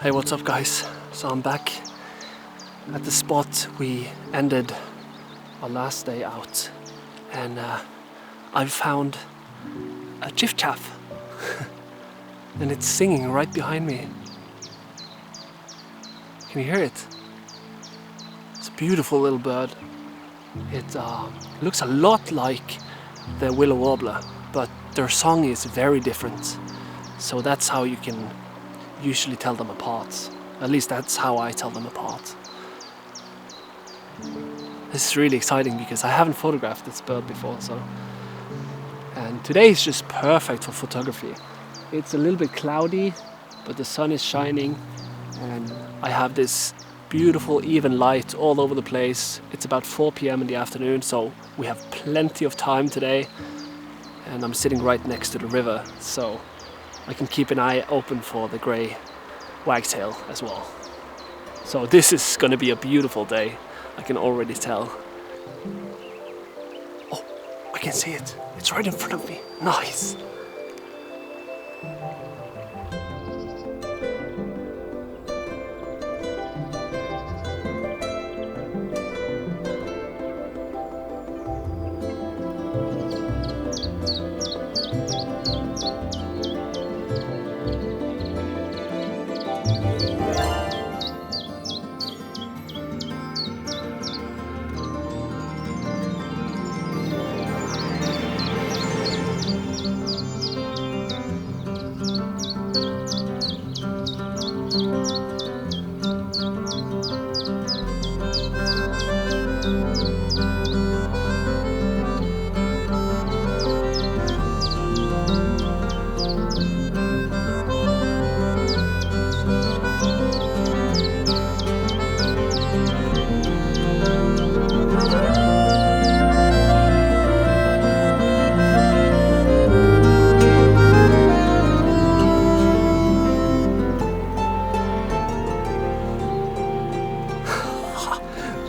Hey, what's up guys? So I'm back at the spot we ended our last day out, and I've found a Chiffchaff and it's singing right behind me. Can you hear it? It's a beautiful little bird. It looks a lot like the willow warbler, but their song is very different. So that's how you can usually tell them apart. At least that's how I tell them apart. This is really exciting because I haven't photographed this bird before, and today is just perfect for photography. It's a little bit cloudy, but the sun is shining and I have this beautiful even light all over the place. It's about 4 p.m. in the afternoon, so we have plenty of time today, and I'm sitting right next to the river, so I can keep an eye open for the grey wagtail as well. So this is going to be a beautiful day, I can already tell. Oh, I can see it. It's right in front of me. Nice.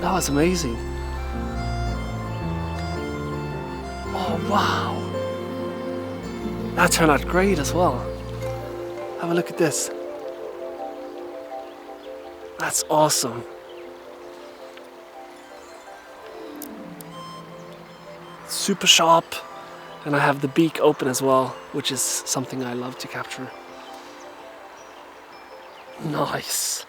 That was amazing. Oh wow. That turned out great as well. Have a look at this. That's awesome. Super sharp, and I have the beak open as well, which is something I love to capture. Nice.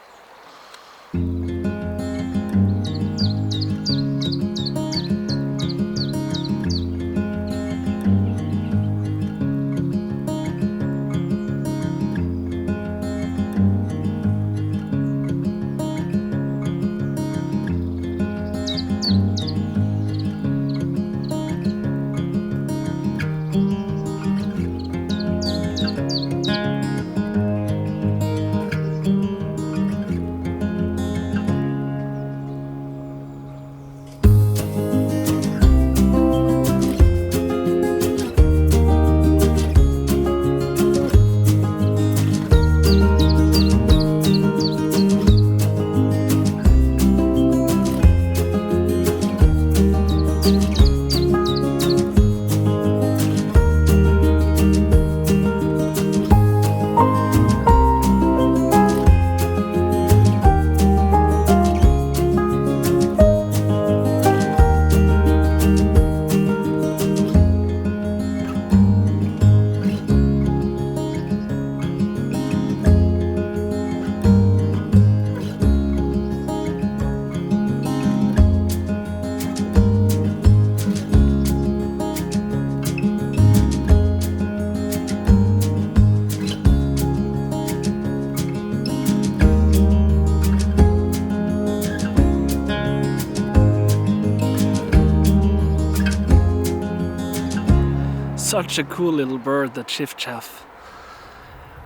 Such a cool little bird, the Chiffchaff.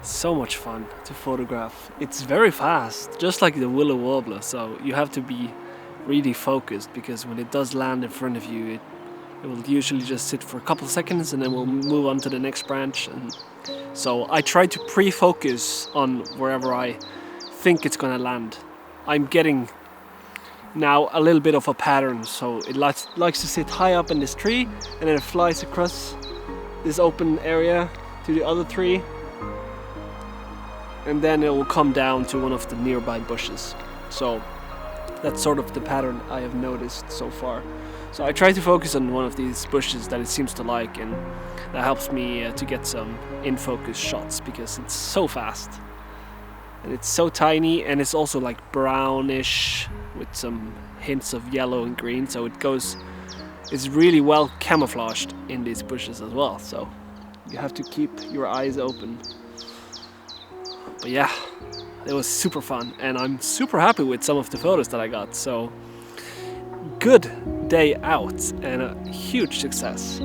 So much fun to photograph. It's very fast, just like the willow warbler, so you have to be really focused, because when it does land in front of you, it will usually just sit for a couple of seconds and then we'll move on to the next branch. And so I try to pre-focus on wherever I think it's gonna land. I'm getting now a little bit of a pattern, so it likes to sit high up in this tree and then it flies across this open area to the other tree. and then it will come down to one of the nearby bushes. So that's sort of the pattern I have noticed so far. So I try to focus on one of these bushes that it seems to like, and that helps me to get some in-focus shots, because it's so fast. And it's so tiny, and it's also like brownish with some hints of yellow and green, so it's really well camouflaged in these bushes as well, so you have to keep your eyes open. But yeah, it was super fun, and I'm super happy with some of the photos that I got, so good day out and a huge success.